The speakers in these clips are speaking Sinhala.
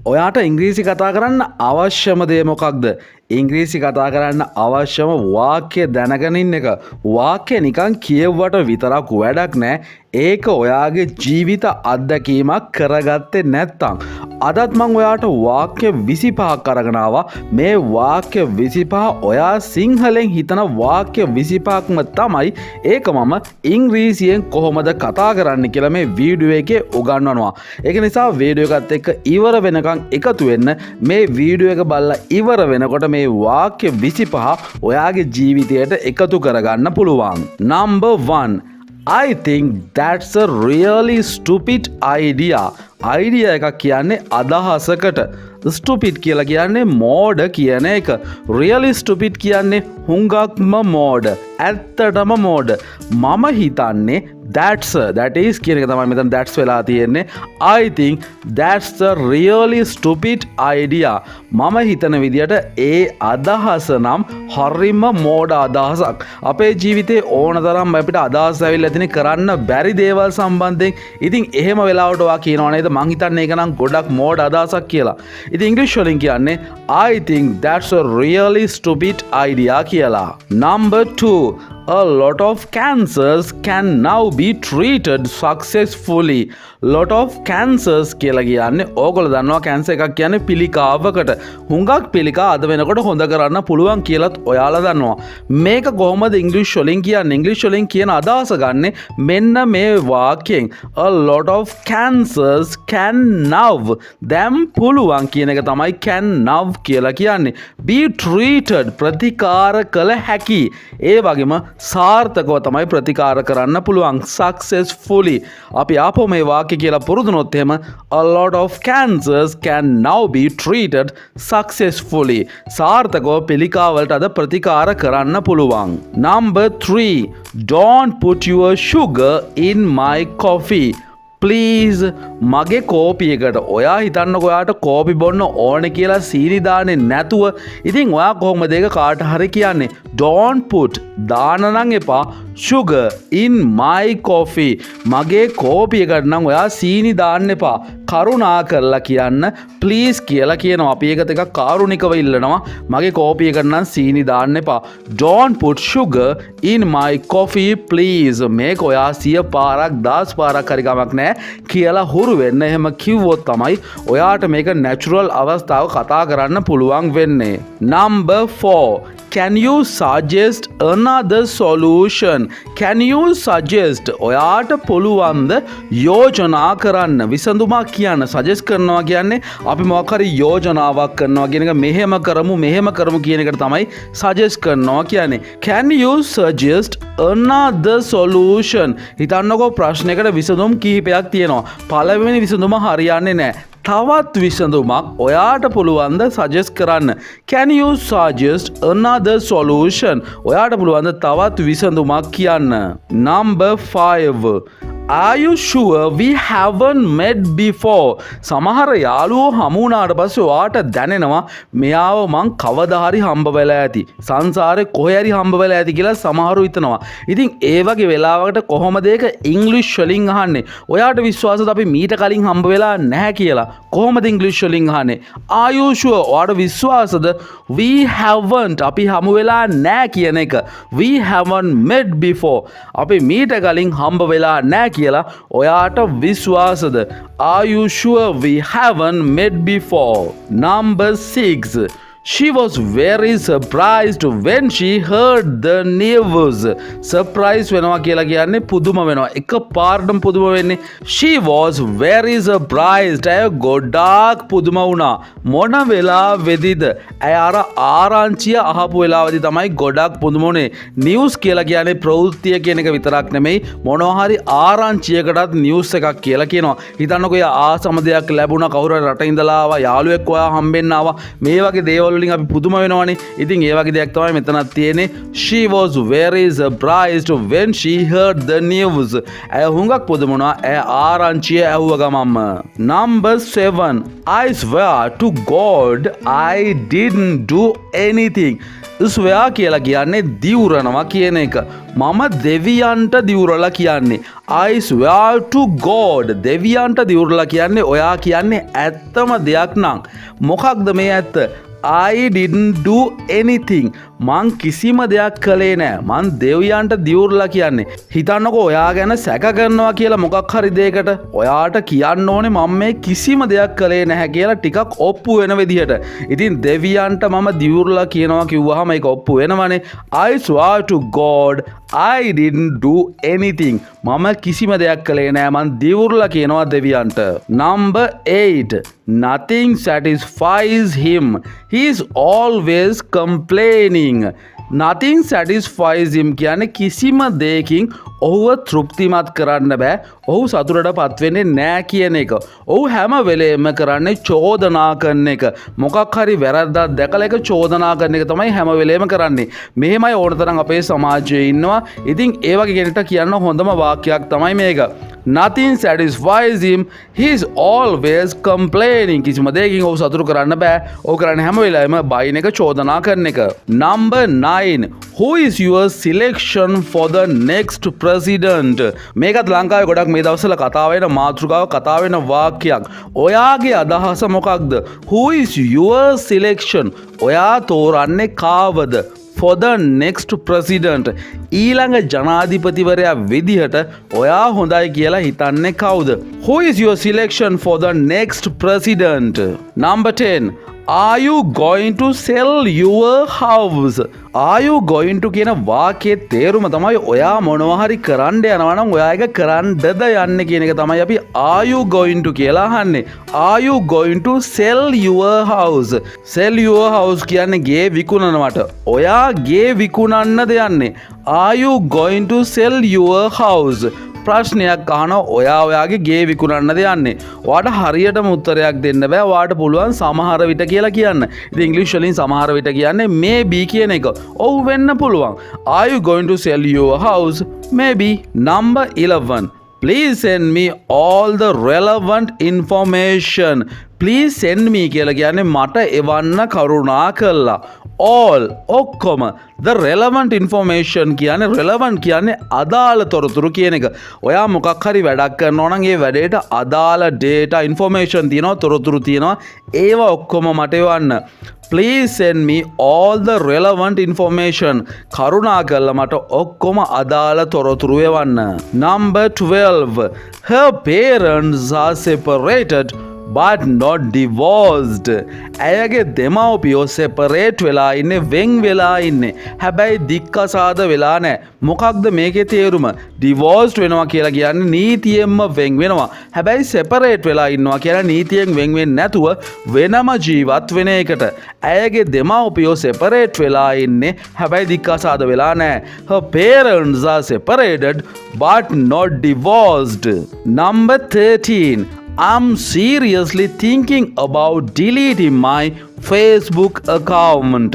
ඔයාට ඉංග්‍රීසි කතා කරන්න අවශ්‍යම දේ මොකක්ද? ඉංග්‍රීසි කතා කරන්න අවශ්‍යම වාක්‍ය දැනගෙන ඉන්න එක. වාක්‍ය නිකන් කියවුවට විතරක් වැඩක් නෑ. ඒක ඔයාගේ ජීවිත අත්දැකීමක් කරගත්තේ නැත්තම්. අදත් මම ඔයාට වාක්‍ය 25ක් අරගෙන ආවා. මේ වාක්‍ය 25 ඔයා සිංහලෙන් හිතන වාක්‍ය 25ක්ම තමයි. ඒක මම ඉංග්‍රීසියෙන් කොහොමද කතා කරන්න කියලා මේ වීඩියෝ එකේ උගන්වනවා. ඒක නිසා වීඩියෝ එකත් එක්ක ඉවර වෙනකන් එකතු වෙන්න. මේ වීඩියෝ එක බලලා ඉවර වෙනකොට මේ වාක්‍ය 25 ඔයාගේ ජීවිතයට එකතු කරගන්න පුළුවන්. Number 1. I think that's a really stupid idea. idea එකක් කියන්නේ අදහසකට. stupid කියලා කියන්නේ මෝඩ කියන එක. really stupid කියන්නේ හුඟක්ම මෝඩ. ඇත්තටම මෝඩ. මම හිතන්නේ that is කියන එක තමයි මෙතන that's වෙලා තියෙන්නේ. I think that's a really stupid idea. මම හිතන විදියට ඒ අදහස නම් හරිම මෝඩ අදහසක්. අපේ ජීවිතේ ඕන තරම් අපිට අදහස් ඇවිල්ලා තියෙන කරන්න බැරි දේවල් සම්බන්ධයෙන්. ඉතින් එහෙම වෙලාවට ඔයා කියනවා නේද මං හිතන්නේ ඒක නම් ගොඩක් මෝඩ අදහසක් කියලා. ඉතින් ඉංග්‍රීසි වලින් කියන්නේ I think that's a really stupid idea කියලා. Number 2. A lot of cancers can now be treated successfully. Lot of cancers කියලා කියන්නේ ඕගොල්ලෝ දන්නවා කැන්සර් එකක් කියන්නේ පිළිකාවකට. හුඟක් පිළිකා අද වෙනකොට හොඳ කරන්න පුළුවන් කියලාත් ඔයාලා දන්නවා. මේක කොහොමද ඉංග්‍රීසි වලින් කියන්නේ? ඉංග්‍රීසි වලින් කියන අදහස ගන්නෙ මෙන්න මේ වාක්‍යයෙන්. A lot of cancers can now. දැන් පුළුවන් කියන එක තමයි can now කියලා කියන්නේ. Be treated ප්‍රතිකාර කළ හැකි. ඒ වගේම සාර්ථකව තමයි ප්‍රතිකාර කරන්න පුළුවන් successfully. අපි ආපහු මේ වාක්‍ය කියලා පුරුදුනොත් එහෙම a lot of cancers can now be treated successfully. සාර්ථකව පිළිකාවලට අද ප්‍රතිකාර කරන්න පුළුවන්. Number 3. Don't put your sugar in my coffee. Please මගේ කෝපි එකට ඔයා හිතන්නකෝ ඔයාට කෝපි බොන්න ඕනේ කියලා සීනි දාන්නේ නැතුව ඉතින් ඔයා කොහොමද ඒක කාට හරි කියන්නේ don't put දාන්න නම් එපා sugar in my coffee මගේ කෝපි එකට නම් ඔයා සීනි දාන්න එපා කරුණා කරලා කියන්න ප්ලීස් කියලා කියනවා අපි ඒක ටිකක් කාරුණිකව ඉල්ලනවා මගේ කෝපි එකට නම් සීනි දාන්න එපා don't put sugar in my coffee please මේක ඔයා 100 පාරක් 10 පාරක් හරි ගමක් නැහැ කියලා හුරු වෙන්න එහෙම කිව්වොත් තමයි ඔයාට මේක නැචරල් අවස්ථාව කතා කරන්න පුළුවන් වෙන්නේ. Number 4. Can you suggest another solution? Can you suggest ඔයාට පුළුවන්ද යෝජනා කරන්න විසඳුමක් කියන්න suggest කරනවා කියන්නේ අපි මොකක් හරි යෝජනාවක් කරනවා කියන එක මෙහෙම කරමු කියන එකට තමයි suggest කරනවා කියන්නේ. Can you suggest another solution? හිතන්නකෝ ප්‍රශ්නයකට විසඳුම් කිහිපයක් තියෙනවා. පළවෙනි විසඳුම හරියන්නේ නැහැ. තවත් විසඳුමක් ඔයාට පුළුවන්ද සජෙස්ට් කරන්න. Can you suggest another solution? ඔයාට පුළුවන්ද තවත් විසඳුමක් කියන්න. Number 5. Are you sure we haven't met before? සමහර යාළුවෝ හමු වුණාට පස්සේ ඔයාට දැනෙනවා මෙයාව මං කවදා හරි හම්බ වෙලා ඇති. සංසාරේ කොහේ හරි හම්බ වෙලා ඇති කියලා සමහරව හිතනවා. ඉතින් ඒ වගේ වෙලාවකට කොහොමද ඒක ඉංග්‍රීසි වලින් අහන්නේ? ඔයාට විශ්වාසද අපි මීට කලින් හම්බ වෙලා නැහැ කියලා? කොහොමද ඉංග්‍රීසි වලින් අහන්නේ? Are you sure? ඔයාට විශ්වාසද? We haven't අපි හමු වෙලා නැහැ කියන එක. We haven't met before. අපි මීට කලින් හම්බ වෙලා නැහැ කියලා ඔයාට විශ්වාසද? Are you sure we haven't met before? Number 6. She was very surprised when she heard the news. Surprise වෙනවා කියලා කියන්නේ පුදුම වෙනවා. එක පාරටම පුදුම වෙන්නේ. She was very surprised. ඇය ගොඩාක් පුදුම වුණා. මොන වෙලාවෙදිද? ඇය අර ආරංචිය අහපු වෙලාවදී තමයි ගොඩාක් පුදුම වුණේ. නිවුස් කියලා කියන්නේ ප්‍රවෘත්තිය කියන එක විතරක් නෙමෙයි මොනවා හරි ආරංචියකටත් නිවුස් එකක් කියලා කියනවා. හිතන්නකෝ ආසම දෙයක් ලැබුණා කවුරු හරි රට ඉඳලා ආවා යාළුවෙක් ඔයා හම්බෙන්න ආවා මේ වගේ දේවල් දේවල් වලින් අපි පුදුම වෙනවනේ. ඉතින් ඒ වගේ දෙයක් තමයි මෙතනත් තියෙන්නේ. She was very surprised when she heard the news. ඇය හුඟක් පුදුම වුණා ඇය ආරංචිය ඇහුව ගමන්ම. Number 7. I swear to God I didn't do anything. ස්වයා කියලා කියන්නේ දිවුරනවා කියන එක. මම දෙවියන්ට දිවුරලා කියන්නේ. I swear to God. දෙවියන්ට දිවුරලා කියන්නේ ඔයා කියන්නේ ඇත්තම දෙයක් නම්. මොකක්ද මේ ඇත්ත? I didn't do anything. මං කිසිම දෙයක් කළේ නෑ. මං දෙවියන්ට දිවුරලා කියන්නේ. හිතන්නකෝ ඔයා ගැන සැක කරනවා කියලා මොකක් හරි දෙයකට ඔයාට කියන්න ඕනේ මම මේ කිසිම දෙයක් කළේ නැහැ කියලා ටිකක් ඔප්පු වෙන විදිහට. ඉතින් දෙවියන්ට මම දිවුරලා කියනවා කිව්වහම ඒක ඔප්පු වෙනවනේ. I swear to God I didn't do anything. මම කිසිම දෙයක් කළේ නෑ. මං දිවුරලා කියනවා දෙවියන්ට. Number 8. Nothing satisfies him. He is always complaining. Nothing satisfies him කියන්නේ කිසිම දෙයකින් ඔහුව තෘප්තිමත් කරන්න බෑ. ඔහු සතුටට පත් වෙන්නේ නෑ කියන එක. ඔහු හැම වෙලේම කරන්නේ චෝදනා කරන එක. මොකක් හරි වැරද්දක් දැකලා ඒක චෝදනා කරන එක තමයි හැම වෙලේම කරන්නේ. මෙහෙමයි ඕන තරම් අපේ සමාජයේ ඉන්නවා. ඉතින් ඒ වගේ කෙනෙක්ට කියන්න හොඳම වාක්‍යයක් තමයි මේක. Nothing satisfies him. He is always complaining. කිසිම දෙයකින් ඔහු සතුටු කරන්න බෑ. ඔහු කරන්නේ හැම වෙලාවෙම බයින් එක චෝදනා කරන එක. Number 9. Who is your selection for the next president? මේකත් ලංකාවේ ගොඩක් මේ දවස්වල කතා වෙන මාතෘකාව කතා වෙන වාක්‍යයක්. ඔයාගේ අදහස මොකක්ද? Who is your selection? ඔයා තෝරන්නේ කාවද? For the next president. ඊළඟ ජනාධිපතිවරයා විදිහට ඔයා හොඳයි කියලා හිතන්නේ කවුද? Who is your selection for the next president? Number 10. Are you going to sell your house? Are you going to කියන වාක්‍යයේ තේරුම තමයි ඔයා මොනවා හරි කරන්න යනවා නම් ඔයා ඒක කරන්නද යන්නේ කියන එක තමයි අපි are you going to කියලා අහන්නේ. Are you going to sell your house? Sell your house කියන්නේ ගේ විකුණනවට. ඔයා ගේ විකුණන්නද යන්නේ? Are you going to sell your house? ප්‍රශ්නයක් අහනවා ඔයා ඔයාගේ ගේ විකුණන්නද යන්නේ. ඔයාට හරියටම උත්තරයක් දෙන්න බෑ. ඔයාට පුළුවන් සමහර විට කියලා කියන්න. ඉතින් ඉංග්‍රීසි වලින් සමහර විට කියන්නේ maybe කියන එක. ඔව් වෙන්න පුළුවන්. Are you going to sell your house? Maybe. Number 11. Please send me all the relevant information. Please send me කියලා කියන්නේ මට එවන්න කරුණා කළා. All ඔක්කොම the relevant information කියන්නේ relevant කියන්නේ අදාළ තොරතුරු කියන එක. ඔයා මොකක් හරි වැඩක් කරනවා නම් ඒ වැඩේට අදාළ data information තියෙනවා තොරතුරු තියෙනවා ඒවා ඔක්කොම මට එවන්න. Please send me all the relevant information. කරුණා කරලා මට ඔක්කොම අදාළ තොරතුරු එවන්න. Number 12. Her parents are separated but not divorced. ඇයගේ දෙමව්පියෝ separate වෙලා ඉන්නේ වෙන් වෙලා ඉන්නේ. හැබැයි දික්කසාද වෙලා නැහැ. මොකක්ද මේකේ තේරුම? divorced වෙනවා කියලා කියන්නේ නීතියෙන්ම වෙන් වෙනවා. හැබැයි separate වෙලා ඉන්නවා කියලා නීතියෙන් වෙන් වෙන්නේ නැතුව වෙනම ජීවත් වෙන එකට. ඇයගේ දෙමව්පියෝ separate වෙලා ඉන්නේ හැබැයි දික්කසාද වෙලා නැහැ. Her parents are separated but not divorced. Number 13. I'm seriously thinking about deleting my Facebook account.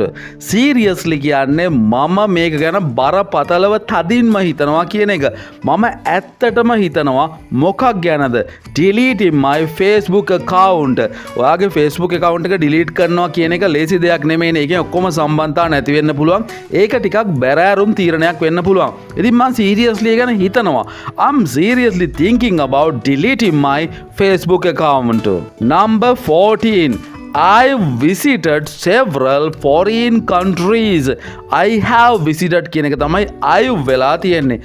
Seriously කියන්නේ මම මේක ගැන බරපතලව තදින්ම හිතනවා කියන එක. මම ඇත්තටම හිතනවා මොකක් ගැනද? Deleting my Facebook account. ඔයාගේ Facebook account එක delete කරනවා කියන එක ලේසි දෙයක් නෙමෙයිනේ. ඒකෙන් ඔක්කොම සම්බන්ධතා නැති වෙන්න පුළුවන්. ඒක ටිකක් බැරෑරුම් තීරණයක් වෙන්න පුළුවන්. ඉතින් මම seriously ගැන හිතනවා. I'm seriously thinking about deleting my Facebook account. Number 14. I visited several foreign countries. I have visited කියන එක තමයි I වෙලා තියෙන්නේ.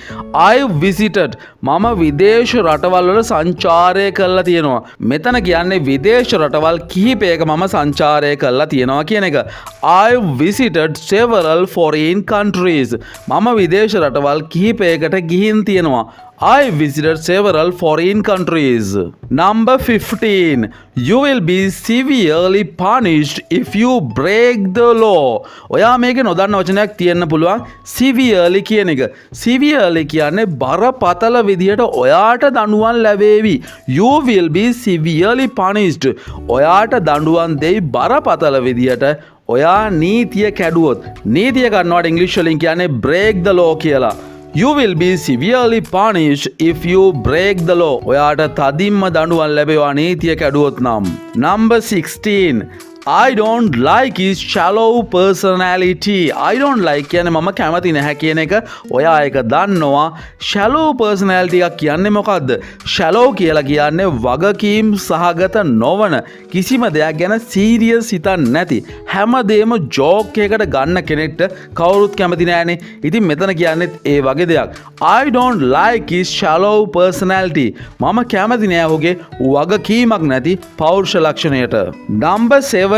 I visited මම විදේශ රටවල් වල සංචාරය කළා තියෙනවා. මෙතන කියන්නේ විදේශ රටවල් කිහිපයක මම සංචාරය කළා තියෙනවා කියන එක. I visited several foreign countries. මම විදේශ රටවල් කිහිපයකට ගිහින් තියෙනවා. I visited several foreign countries. Number 15. You will be severely punished if you break the law. ඔයා මේකේ නොදන්න වචනයක් තියෙන්න පුළුවන්. Severely කියන එක. Severely කියන්නේ බරපතල විදියට ඔයාට දඬුවම් ලැබේවි. You will be severely punished. ඔයාට දඬුවම් දෙයි බරපතල විදියට ඔයා නීතිය කැඩුවොත් නීතිය ගන්නවට ඉංග්‍රීසි වලින් කියන්නේ break the law කියලා. You will be severely punished if you break the law. ඔයාට තදින්ම දඬුවම් ලැබෙනවා නීතිය කැඩුවොත් නම්. Number 16. I don't like his shallow personality. I don't like කියන්නේ මම කැමති නැහැ කියන එක ඔයා ඒක දන්නවා. shallow personality එක කියන්නේ මොකද්ද? shallow කියලා කියන්නේ වගකීම් සහගත නොවන කිසිම දෙයක් ගැන serious හිතන්නේ නැති හැමදේම joke එකකට ගන්න කෙනෙක්ට කවුරුත් කැමති නැහැනේ. ඉතින් මෙතන කියන්නේත් ඒ වගේ දෙයක්. I don't like his shallow personality. මම කැමති නෑ ඔහුගේ වගකීමක් නැති පෞරුෂ ලක්ෂණයට. Number 17.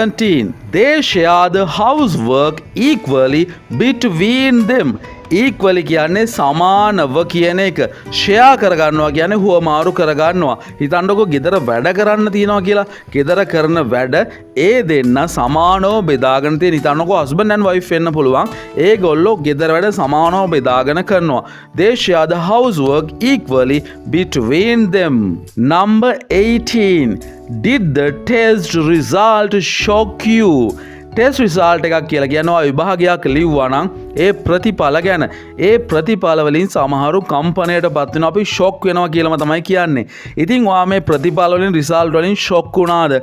They share the housework equally between them. equally කියන්නේ සමානව කියන එක. share කරගන්නවා කියන්නේ හුවමාරු කරගන්නවා. හිතන්නකෝ ගෙදර වැඩ කරන්න තියනවා කියලා. ගෙදර කරන වැඩ ඒ දෙන්න සමානව බෙදාගෙන තියෙන. හිතන්නකෝ husband and wife වෙන්න පුළුවන්. ඒගොල්ලෝ ගෙදර වැඩ සමානව බෙදාගෙන කරනවා. They share the housework equally between them. Number 18. Did the test result shock you? Test result එකක් කියලා කියනවා විභාගයක් ලිව්වා නම් ඒ ප්‍රතිඵල ගැන. ඒ ප්‍රතිඵල වලින් සමහරු කම්පණයට පත් වෙනවා. අපි ෂොක් වෙනවා කියලාම තමයි කියන්නේ. ඉතින් ඔයා මේ ප්‍රතිඵල වලින් රිසල්ට් වලින් ෂොක් වුණාද?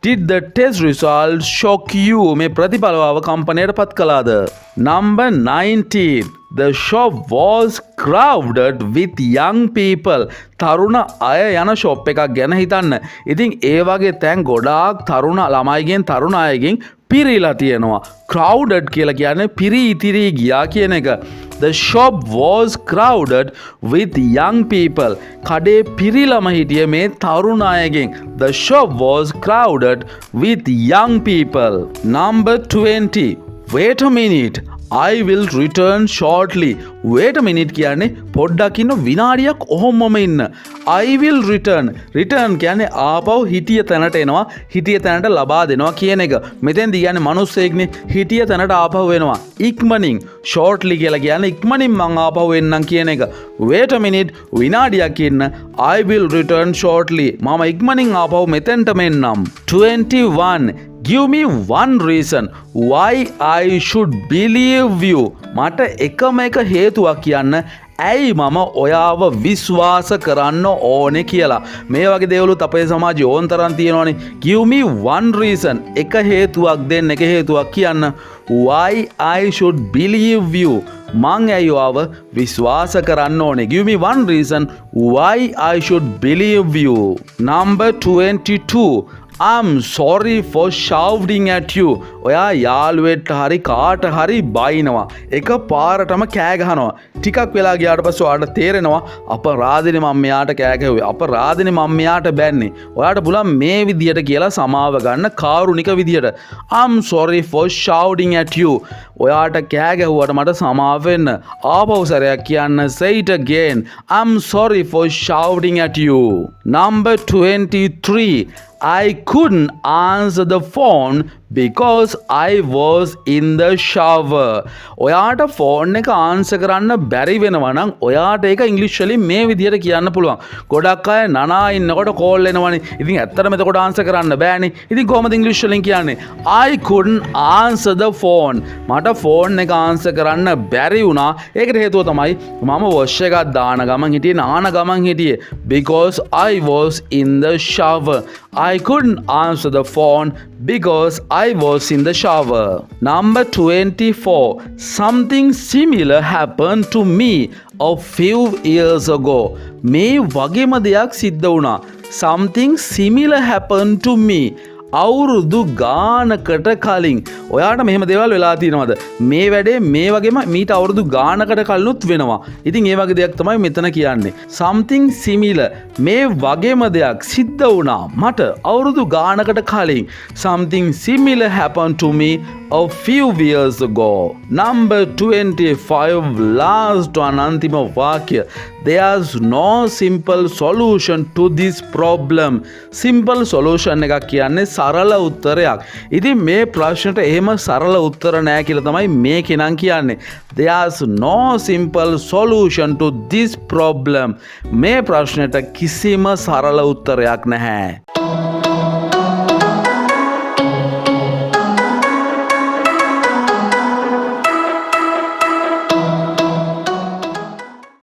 Did the test result shock you? මේ ප්‍රතිඵලව කම්පණයට පත් කළාද? Number 19. The shop was crowded with young people. තරුණ අය යන ෂොප් එකක් ගැන හිතන්න. ඉතින් ඒ වගේ තැන් ගොඩාක් තරුණ ළමයිගෙන් තරුණ අයගෙන් පිරීලා තියෙනවා. crowded කියලා කියන්නේ පිරී ඉතිරී ගියා කියන එක. The shop was crowded with young people. කඩේ පිරීලම හිටියේ මේ තරුණ අයගෙන්. The shop was crowded with young people. Number 20. Wait a minute. I will return shortly. Wait a minute කියන්නේ පොඩ්ඩක් ඉන්න විනාඩියක් ඔහොමම ඉන්න. I will return. Return කියන්නේ ආපහු හිටිය තැනට එනවා. හිටිය තැනට ලබා දෙනවා කියන එක. මෙතෙන්දී කියන්නේ මිනිස්සෙක්නේ හිටිය තැනට ආපහු එනවා. ඉක්මනින්. shortly කියලා කියන්නේ ඉක්මනින් මං ආපහු එන්නම් කියන එක. Wait a minute. විනාඩියක් ඉන්න. I will return shortly. මම ඉක්මනින් ආපහු මෙතෙන්ටම එන්නම්. 21. Give me one reason why I should believe you. මට එකම එක හේතුවක් කියන්න ඇයි මම ඔයාව විශ්වාස කරන්න ඕනේ කියලා. මේ වගේ දේවලුත් අපේ සමාජයේ ඕන තරම් තියෙනවානේ. Give me one reason. එක හේතුවක් දෙන්න, එක හේතුවක් කියන්න. Why I should believe you. මං ඇයි ඔයාව විශ්වාස කරන්න ඕනේ. Give me one reason why I should believe you. Number 22. I'm sorry for shouting at you. ඔයා යාළුවෙට හරි කාට හරි බයිනවා. එක පාරටම කෑ ගහනවා. ටිකක් වෙලා ගියාට පස්සේ ඔයාට තේරෙනවා අපරාධනේ මම මෙයාට කෑ ගැහුවේ. අපරාධනේ මම මෙයාට බැන්නේ. ඔයාට පුළුවන් මේ විදියට කියලා සමාව ගන්න කාරුණික විදියට. I'm sorry for shouting at you. ඔයාට කෑ ගැහුවට මට සමාව වෙන්න. ආපහු සැරයක් කියන්න. Say it again. I'm sorry for shouting at you. Number 23. I couldn't answer the phone because I was in the shower. ඔයාට ෆෝන් එක ආන්සර් කරන්න බැරි වෙනවා නම් ඔයාට ඒක ඉංග්‍රීසි වලින් මේ විදිහට කියන්න පුළුවන්. ගොඩක් අය නනා ඉන්නකොට කෝල් එනවනේ. ඉතින් ඇත්තටම එතකොට ආන්සර් කරන්න බෑනේ. ඉතින් කොහොමද ඉංග්‍රීසි වලින් කියන්නේ? I couldn't answer the phone. මට ෆෝන් එක ආන්සර් කරන්න බැරි වුණා. ඒකට හේතුව තමයි මම වොෂ් එකක් දාන ගමන් හිටියේ නාන ගමන් හිටියේ. Because I was in the shower. I couldn't answer the phone because I was in the shower. Number 24. Something similar happened to me a few years ago. මේ වගේම දෙයක් සිද්ධ වුණා. Something similar happened to me. අවුරුදු ගානකට කලින්. ඔයාට මෙහෙම දේවල් වෙලා තියෙනවද? මේ වැඩේ මේ වගේම මීට අවුරුදු ගානකට කලිනුත් වෙනවා. ඉතින් ඒ වගේ දෙයක් තමයි මෙතන කියන්නේ. Something similar. මේ වගේම දෙයක් සිද්ධ වුණා මට අවුරුදු ගානකට කලින්. Something similar happened to me a few years ago. Number 25. Last one අන්තිම වාක්‍ය. There's no simple solution to this problem. Simple solution එකක් කියන්නේ සරල උත්තරයක්. ඉතින් මේ ප්‍රශ්නට එහෙම සරල උත්තර නෑ කියලා තමයි මේකේ නම් කියන්නේ. There's no simple solution to this problem. මේ ප්‍රශ්නට කිසිම සරල උත්තරයක් නැහැ.